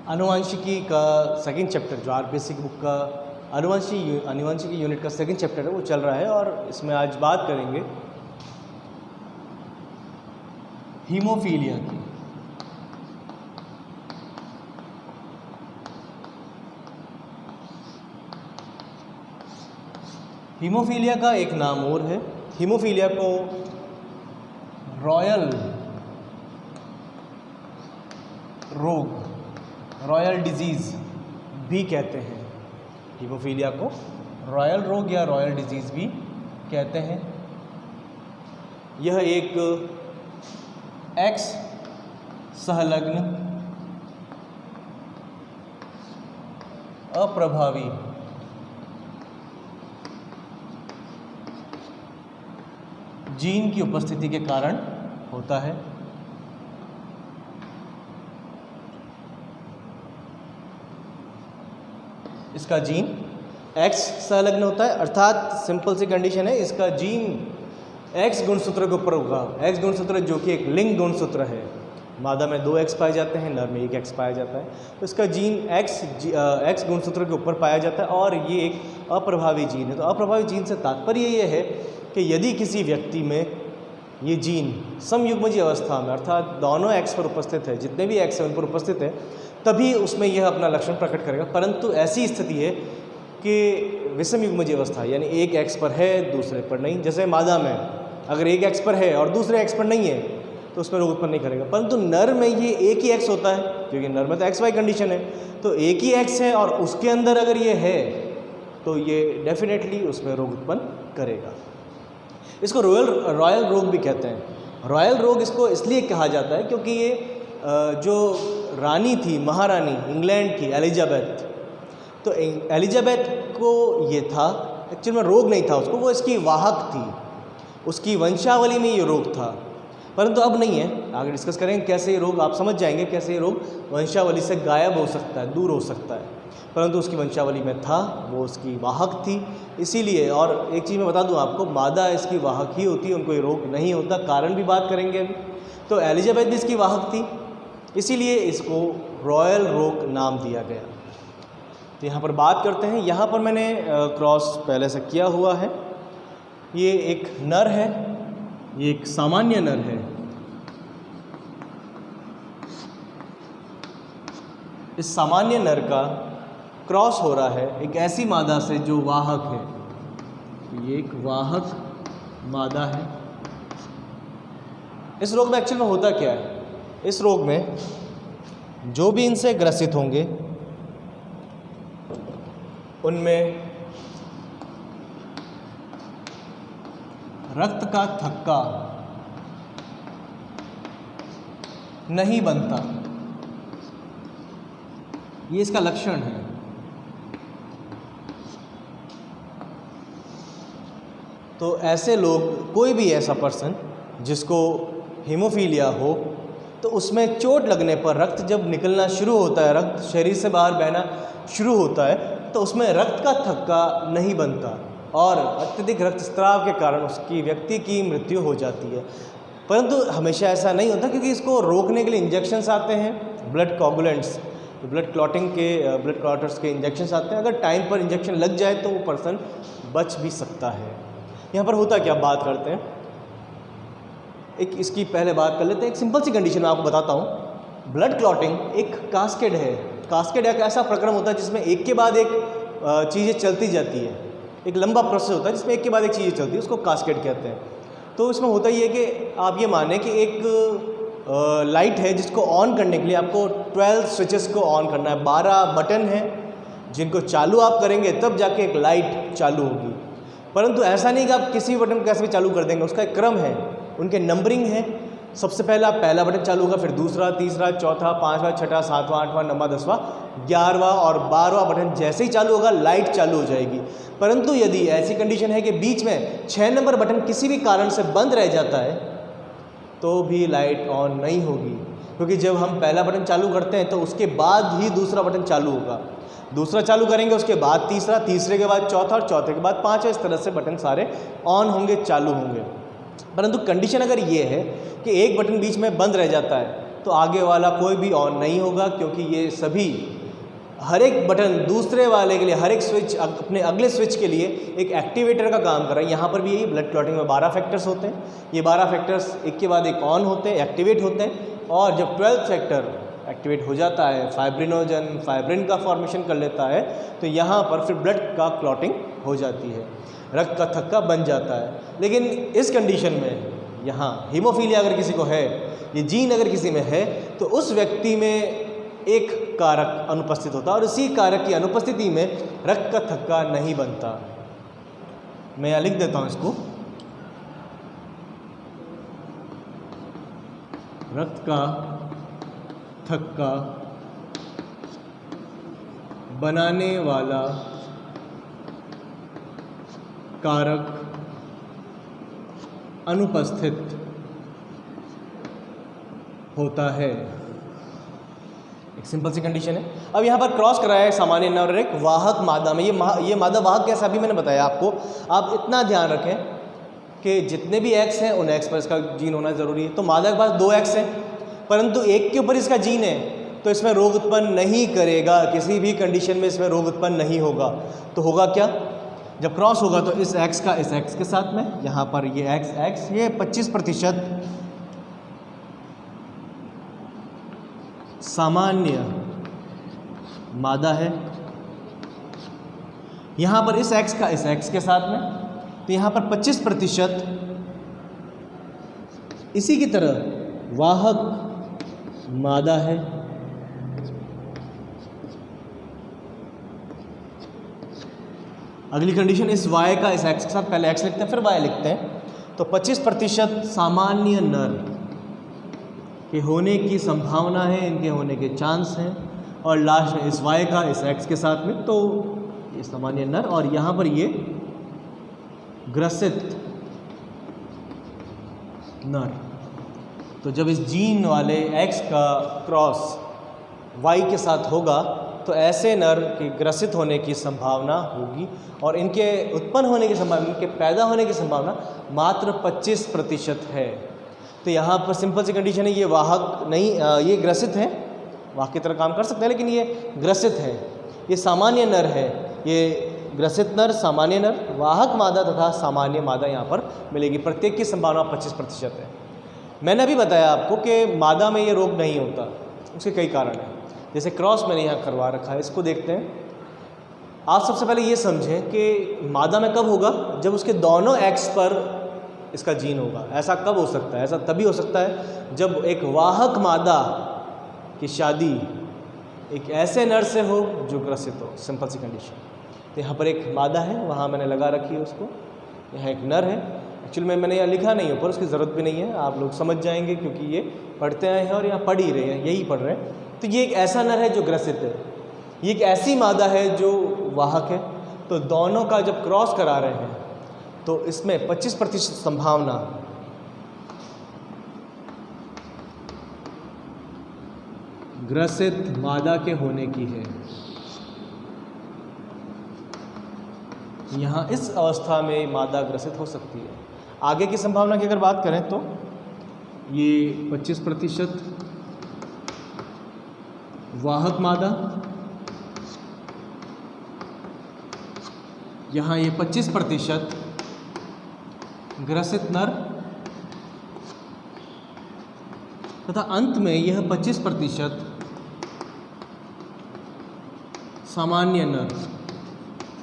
आनुवंशिकी का second chapter जो आरपीएससी की बुक का आनुवंशिकी यूनिट का सेकंड चैप्टर है वो चल रहा है और इसमें आज बात करेंगे हीमोफीलिया की। हीमोफीलिया का एक नाम और है। हीमोफीलिया को रॉयल रोग, रॉयल डिजीज़ भी कहते हैं। हीमोफीलिया को रॉयल रोग या रॉयल डिजीज़ भी कहते हैं। यह एक एक्स संलग्न अप्रभावी जीन की उपस्थिति के कारण होता है। इसका जीन एक्स संलग्न होता है, अर्थात सिंपल सी कंडीशन है, इसका जीन एक्स गुणसूत्र के ऊपर होगा। एक्स गुणसूत्र जो कि एक लिंग गुणसूत्र है। मादा में 2 एक्स पाए जाते हैं, नर में 1 एक्स पाया जाता है। तो इसका जीन एक्स गुणसूत्र के ऊपर पाया जाता है और ये एक अप्रभावी जीन है। तो अप्रभावी जीन से तात्पर्य ये है कि यदि किसी व्यक्ति में ये जीन समयुग्मजीय अवस्था में, अर्थात दोनों एक्स पर उपस्थित है, जितने भी एक्स हैं उन पर उपस्थित है, तभी उसमें यह अपना लक्षण प्रकट करेगा। परंतु ऐसी स्थिति है कि विषमयुग्मजीय अवस्था, यानी एक एक्स पर है दूसरे पर नहीं। जैसे मादा में अगर एक एक्स पर है और दूसरे एक्स पर नहीं है तो उसमें रोग उत्पन्न नहीं करेगा। परंतु नर में ये एक ही एक्स होता है, क्योंकि नर में तो एक्स वाई कंडीशन है, तो एक ही एक्स है और उसके अंदर अगर ये है तो ये डेफिनेटली उसमें रोग उत्पन्न करेगा। इसको रॉयल रोग भी कहते हैं। रॉयल रोग इसको इसलिए कहा जाता है क्योंकि ये जो रानी थी, महारानी इंग्लैंड की एलिजाबेथ, तो एलिजाबेथ को ये था, एक्चुअल में रोग नहीं था उसको, वो इसकी वाहक थी, उसकी वंशावली में ये रोग था। परंतु अब नहीं है। आगे डिस्कस करेंगे कैसे ये रोग, आप समझ जाएंगे कैसे ये रोग वंशावली से गायब हो सकता है, दूर हो सकता है। परंतु उसकी वंशावली में था, वो उसकी वाहक थी, इसीलिए। और एक चीज़ मैं बता दूं आपको, मादा इसकी वाहक ही होती है, उनको ये रोग नहीं होता। कारण भी बात करेंगे अभी। तो एलिजाबेथ भी इसकी वाहक थी, इसीलिए इसको रॉयल रोग नाम दिया गया। तो यहाँ पर बात करते हैं। यहाँ पर मैंने क्रॉस पहले से किया हुआ है। ये एक नर है, ये एक सामान्य नर है। इस सामान्य नर का क्रॉस हो रहा है एक ऐसी मादा से जो वाहक है। ये एक वाहक मादा है। इस रोग में एक्चुअल में होता क्या है? इस रोग में जो भी इनसे ग्रसित होंगे उनमें रक्त का थक्का नहीं बनता, ये इसका लक्षण है। तो ऐसे लोग, कोई भी ऐसा पर्सन जिसको हीमोफीलिया हो, तो उसमें चोट लगने पर रक्त जब निकलना शुरू होता है, रक्त शरीर से बाहर बहना शुरू होता है, तो उसमें रक्त का थक्का नहीं बनता और अत्यधिक रक्तस्राव के कारण उसकी व्यक्ति की मृत्यु हो जाती है। परंतु हमेशा ऐसा नहीं होता, क्योंकि इसको रोकने के लिए इंजेक्शंस आते हैं, ब्लड कोगुलेंट्स, ब्लड क्लॉटिंग के, ब्लड क्लॉटर्स के इंजेक्शंस आते हैं। अगर टाइम पर इंजेक्शन लग जाए तो वो पर्सन बच भी सकता है। यहाँ पर होता क्या, बात करते हैं। एक इसकी पहले बात कर लेते हैं। एक सिंपल सी कंडीशन मैं आपको बताता हूँ। ब्लड क्लॉटिंग एक कास्केड है। कास्केड एक ऐसा प्रक्रम होता है जिसमें एक के बाद एक चीज़ें चलती जाती है। एक लंबा प्रोसेस होता है जिसमें एक के बाद एक चीज़ें चलती है, उसको कास्केड कहते हैं। तो इसमें होता ही है कि आप ये माने कि एक लाइट है जिसको ऑन करने के लिए आपको 12 स्विचेस को ऑन करना है। 12 बटन हैं जिनको चालू आप करेंगे तब जाके एक लाइट चालू होगी। परंतु ऐसा नहीं कि आप किसी भी बटन को कैसे भी चालू कर देंगे, उसका एक क्रम है, उनके नंबरिंग है। सबसे पहला पहला बटन चालू होगा, फिर दूसरा, तीसरा, चौथा, 5वां, 6वां, 7वां, 8वां, 9वां, 10वां, 11वां और 12वां बटन जैसे ही चालू होगा लाइट चालू हो जाएगी। परंतु यदि ऐसी कंडीशन है कि बीच में 6 नंबर बटन किसी भी कारण से बंद रह जाता है तो भी लाइट ऑन नहीं होगी, क्योंकि जब हम पहला बटन चालू करते हैं तो उसके बाद ही दूसरा बटन चालू होगा। दूसरा चालू करेंगे, उसके बाद तीसरा, तीसरे के बाद चौथा और चौथे के बाद 5वां। इस तरह से बटन सारे ऑन होंगे, चालू होंगे। परंतु कंडीशन अगर ये है कि एक बटन बीच में बंद रह जाता है तो आगे वाला कोई भी ऑन नहीं होगा, क्योंकि ये सभी हर एक बटन दूसरे वाले के लिए, हर एक स्विच अपने अगले स्विच के लिए एक एक्टिवेटर का काम कर रहा है। यहाँ पर भी यही ब्लड क्लॉटिंग में 12 फैक्टर्स होते हैं। ये 12 फैक्टर्स एक के बाद एक ऑन होते हैं, एक्टिवेट होते हैं, और जब 12th फैक्टर एक्टिवेट हो जाता है, फाइब्रिनोजन फाइब्रिन का फॉर्मेशन कर लेता है, तो यहाँ पर फिर ब्लड का क्लॉटिंग हो जाती है, रक्त का थक्का बन जाता है। लेकिन इस कंडीशन में यहाँ हीमोफीलिया अगर किसी को है, ये जीन अगर किसी में है, तो उस व्यक्ति में एक कारक अनुपस्थित होता है, और इसी कारक की अनुपस्थिति में रक्त का थक्का नहीं बनता। मैं यहाँ लिख देता हूँ इसको, रक्त का थक्का बनाने वाला कारक अनुपस्थित होता है। एक सिंपल सी कंडीशन है। अब यहाँ पर क्रॉस कराया है सामान्य नर और एक वाहक मादा में। ये मादा वाहक कैसा अभी मैंने बताया आपको। आप इतना ध्यान रखें कि जितने भी एक्स हैं उन एक्स पर इसका जीन होना ज़रूरी है। तो मादा के पास 2 एक्स हैं, परंतु एक के ऊपर इसका जीन है, तो इसमें रोग उत्पन्न नहीं करेगा, किसी भी कंडीशन में इसमें रोग उत्पन्न नहीं होगा। तो होगा क्या, जब क्रॉस होगा तो इस एक्स का इस एक्स के साथ में, यहाँ पर ये एक्स ये 25% सामान्य मादा है, यहाँ पर इस एक्स का इस एक्स के साथ में, तो यहाँ पर 25% इसी की तरह वाहक मादा है। अगली कंडीशन इस y का इस x के साथ, पहले x लिखते हैं फिर y लिखते हैं, तो 25% सामान्य नर के होने की संभावना है, इनके होने के चांस हैं, और लास्ट में इस y का इस x के साथ में, तो ये सामान्य नर, और यहाँ पर ये ग्रसित नर। तो जब इस जीन वाले x का क्रॉस y के साथ होगा तो ऐसे नर के ग्रसित होने की संभावना होगी, और इनके उत्पन्न होने की संभावना, इनके पैदा होने की संभावना मात्र 25% है। तो यहाँ पर सिंपल सी कंडीशन है, ये वाहक नहीं, ये ग्रसित है, वाहक की तरह काम कर सकते हैं, लेकिन ये ग्रसित है, ये सामान्य नर है, ये ग्रसित नर, सामान्य नर, वाहक मादा तथा सामान्य मादा यहाँ पर मिलेगी। प्रत्येक की संभावना 25% है। मैंने अभी बताया आपको कि मादा में ये रोग नहीं होता, उसके कई कारण हैं। जैसे क्रॉस मैंने यहाँ करवा रखा है, इसको देखते हैं। आप सबसे पहले ये समझें कि मादा में कब होगा, जब उसके दोनों एक्स पर इसका जीन होगा। ऐसा कब हो सकता है? ऐसा तभी हो सकता है जब एक वाहक मादा की शादी एक ऐसे नर से हो जो ग्रसित हो। सिंपल सी कंडीशन। तो यहाँ पर एक मादा है, वहाँ मैंने लगा रखी है उसको, यहाँ एक नर है। एक्चुअली मैंने यहाँ लिखा नहीं ऊपर, उसकी ज़रूरत भी नहीं है, आप लोग समझ जाएंगे क्योंकि ये पढ़ते आए हैं और यहाँ पढ़ ही रहे हैं, यही पढ़ रहे हैं। तो ये एक ऐसा नर है जो ग्रसित है, ये एक ऐसी मादा है जो वाहक है। तो दोनों का जब क्रॉस करा रहे हैं तो इसमें 25% संभावना ग्रसित मादा के होने की है। यहाँ इस अवस्था में मादा ग्रसित हो सकती है। आगे की संभावना की अगर बात करें तो ये 25% वाहक मादा, यहाँ ये 25% ग्रसित नर, तथा अंत में यह 25% सामान्य नर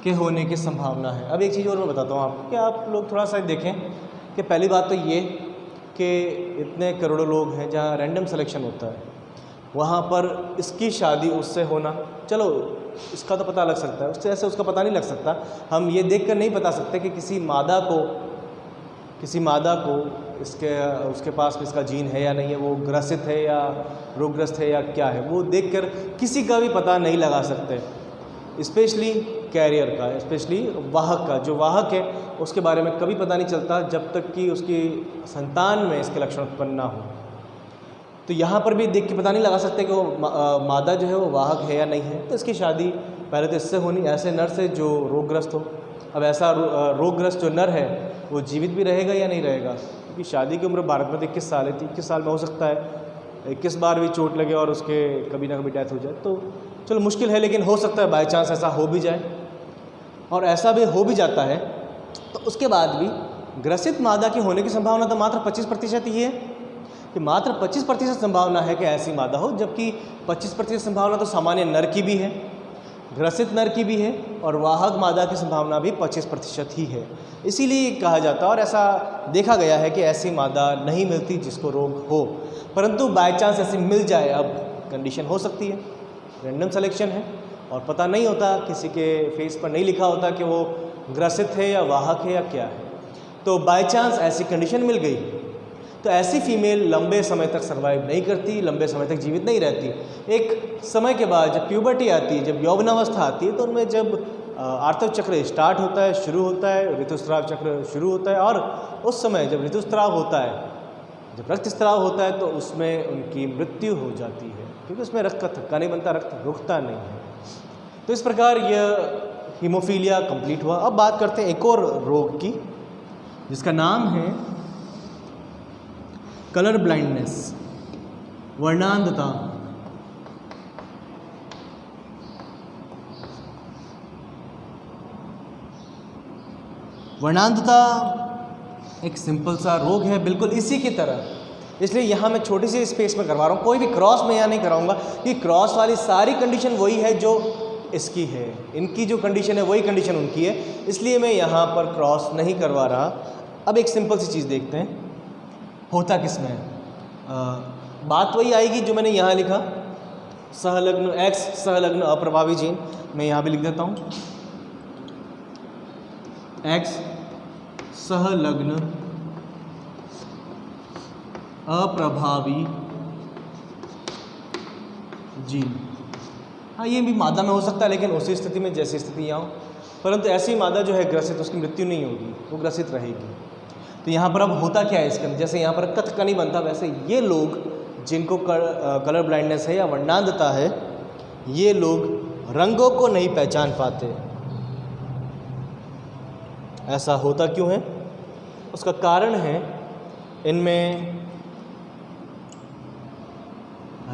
के होने की संभावना है। अब एक चीज़ और मैं बताता हूँ आपको कि आप लोग थोड़ा सा देखें कि पहली बात तो ये कि इतने करोड़ों लोग हैं जहाँ रैंडम सिलेक्शन होता है, वहाँ पर इसकी शादी उससे होना, चलो इसका तो पता लग सकता है, उससे ऐसे उसका पता नहीं लग सकता। हम ये देख कर नहीं बता सकते कि किसी मादा को उसके पास इसका जीन है या नहीं है, वो ग्रसित है या रोगग्रस्त है या क्या है, वो देखकर किसी का भी पता नहीं लगा सकते। स्पेशली कैरियर का, स्पेशली वाहक का, जो वाहक है उसके बारे में कभी पता नहीं चलता जब तक कि उसकी संतान में इसके लक्षण उत्पन्न ना हो। तो यहाँ पर भी देख के पता नहीं लगा सकते कि वो मादा जो है वो वाहक है या नहीं है। तो इसकी शादी पहले तो इससे होनी, ऐसे नर से जो रोगग्रस्त हो। अब ऐसा रोगग्रस्त जो नर है वो जीवित भी रहेगा या नहीं रहेगा, क्योंकि शादी की उम्र भारत में 21 साल है, 21 साल में हो सकता है 21 बार भी चोट लगे और उसके कभी ना कभी डेथ हो जाए तो चलो मुश्किल है, लेकिन हो सकता है बाई चांस ऐसा हो भी जाए। और ऐसा भी हो भी जाता है तो उसके बाद भी ग्रसित मादा की होने की संभावना तो मात्र 25% ही है, कि मात्र 25% संभावना है कि ऐसी मादा हो, जबकि 25% संभावना तो सामान्य नर की भी है, ग्रसित नर की भी है, और वाहक मादा की संभावना भी 25% ही है। इसीलिए कहा जाता है और ऐसा देखा गया है कि ऐसी मादा नहीं मिलती जिसको रोग हो, परंतु बाय चांस ऐसी मिल जाए, अब कंडीशन हो सकती है, रैंडम सिलेक्शन है और पता नहीं होता, किसी के फेस पर नहीं लिखा होता कि वो ग्रसित है या वाहक है या क्या है। तो बाय चांस ऐसी कंडीशन मिल गई तो ऐसी फीमेल लंबे समय तक सर्वाइव नहीं करती, लंबे समय तक जीवित नहीं रहती। एक समय के बाद जब प्यूबर्टी आती है, जब यौवनावस्था आती है, तो उनमें जब आर्तव चक्र स्टार्ट होता है, शुरू होता है, ऋतुस्राव चक्र शुरू होता है, और उस समय जब ऋतुस्राव होता है, जब रक्तस्राव होता है, तो उसमें उनकी मृत्यु हो जाती है, क्योंकि उसमें रक्त का थक्का नहीं बनता, रक्त रुकता नहीं है। तो इस प्रकार यह हीमोफीलिया कंप्लीट हुआ। अब बात करते हैं एक और रोग की, जिसका नाम है कलर ब्लाइंडनेस, वर्णांधता। वर्णांधता एक सिंपल सा रोग है, बिल्कुल इसी की तरह, इसलिए यहाँ मैं छोटी सी स्पेस में करवा रहा हूँ, कोई भी क्रॉस में यहाँ नहीं कराऊंगा, कि क्रॉस वाली सारी कंडीशन वही है जो इसकी है, इनकी जो कंडीशन है वही कंडीशन उनकी है, इसलिए मैं यहाँ पर क्रॉस नहीं करवा रहा। अब एक सिंपल सी चीज़ देखते हैं, होता किस में बात वही आएगी जो मैंने यहाँ लिखा, सहलग्न एक्स सहलग्न अप्रभावी जीन, मैं यहाँ भी लिख देता हूँ, एक्स सहलग्न अप्रभावी जीन। हाँ, ये भी मादा में हो सकता है, लेकिन उसी स्थिति में जैसी स्थिति यहाँ हो, परंतु ऐसी मादा जो है ग्रसित, उसकी मृत्यु नहीं होगी, वो ग्रसित रहेगी। तो यहाँ पर अब होता क्या है इसके अंदर, जैसे यहाँ पर कथ का नहीं बनता, वैसे ये लोग जिनको कलर ब्लाइंडनेस है या वर्णांधता है, ये लोग रंगों को नहीं पहचान पाते। ऐसा होता क्यों है? उसका कारण है इनमें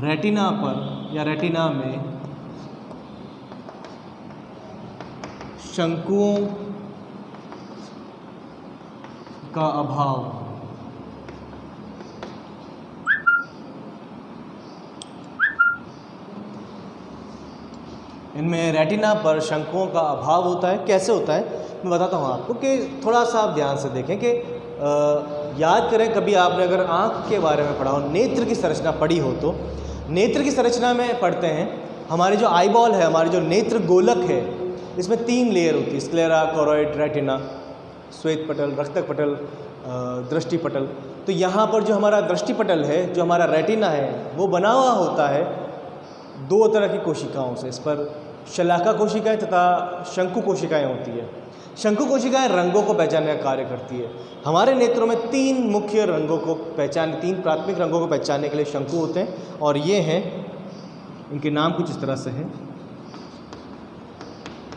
रेटिना पर या रेटिना में शंकुओं का अभाव। इनमें रेटिना पर शंकुओं का अभाव होता है। कैसे होता है मैं बताता हूँ आपको, कि थोड़ा सा आप ध्यान से देखें कि याद करें, कभी आपने अगर आँख के बारे में पढ़ा हो, नेत्र की संरचना पढ़ी हो, तो नेत्र की संरचना में पढ़ते हैं हमारे जो आईबॉल है, हमारे जो नेत्र गोलक है, इसमें 3 लेयर होती है, स्क्लेरा, कोरोइड, रेटिना, श्वेत पटल, रक्तक पटल, दृष्टि पटल। तो यहाँ पर जो हमारा दृष्टि पटल है, जो हमारा रेटिना है, वो बना हुआ होता है 2 तरह की कोशिकाओं से। इस पर शलाका कोशिकाएं तथा शंकु कोशिकाएं होती है। शंकु कोशिकाएं रंगों को पहचानने का कार्य करती है। हमारे नेत्रों में 3 मुख्य रंगों को पहचान 3 प्राथमिक रंगों को पहचानने के लिए शंकु होते हैं, और ये हैं, इनके नाम कुछ इस तरह से हैं,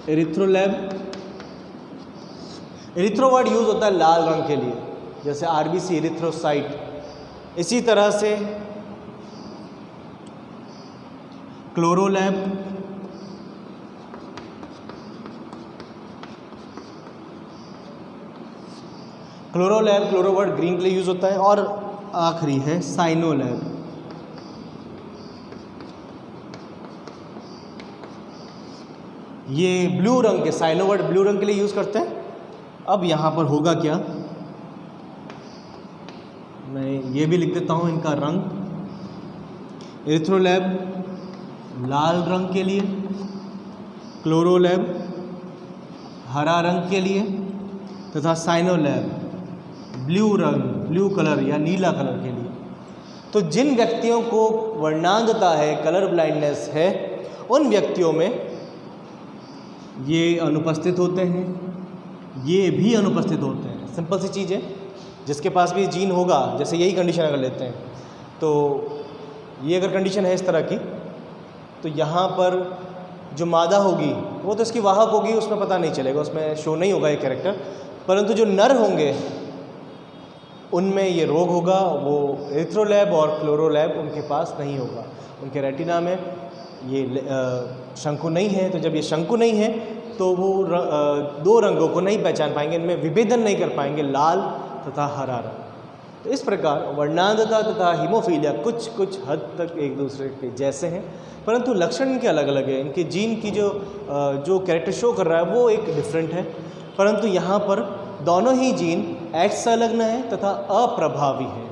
एरिथ्रोलैब। एरिथ्रो वर्ड यूज होता है लाल रंग के लिए, जैसे आरबीसी, एरिथ्रोसाइट। इसी तरह से क्लोरोलैब, क्लोरोलैब, क्लोरो वर्ड ग्रीन के लिए यूज होता है, और आखिरी है साइनोलैब। ये ब्लू रंग के, साइनो वर्ड ब्लू रंग के लिए यूज करते हैं। अब यहाँ पर होगा क्या, मैं ये भी लिख देता हूँ इनका रंग। एरिथ्रोलैब लाल रंग के लिए, क्लोरोलैब हरा रंग के लिए, तथा साइनोलैब ब्लू रंग, ब्लू कलर या नीला कलर के लिए। तो जिन व्यक्तियों को वर्णांधता है, कलर ब्लाइंडनेस है, उन व्यक्तियों में ये अनुपस्थित होते हैं, ये भी अनुपस्थित होते हैं। सिंपल सी चीज़ है, जिसके पास भी जीन होगा, जैसे यही कंडीशन अगर लेते हैं, तो ये अगर कंडीशन है इस तरह की, तो यहाँ पर जो मादा होगी वो तो इसकी वाहक होगी, उसमें पता नहीं चलेगा, उसमें शो नहीं होगा ये कैरेक्टर, परंतु जो नर होंगे उनमें ये रोग होगा, वो एरिथ्रोलैब और क्लोरोलैब उनके पास नहीं होगा। उनके रेटिना में ये शंकु नहीं है, तो जब ये शंकु नहीं है तो वो दो रंगों को नहीं पहचान पाएंगे, इनमें विभेदन नहीं कर पाएंगे, लाल तथा हरा रंग। तो इस प्रकार वर्णांधता तथा हीमोफीलिया कुछ कुछ हद तक एक दूसरे के जैसे हैं, परंतु लक्षण इनके अलग अलग है। इनके जीन की जो कैरेक्टर शो कर रहा है वो एक डिफरेंट है, परंतु यहाँ पर दोनों ही जीन X संलग्न है तथा अप्रभावी है।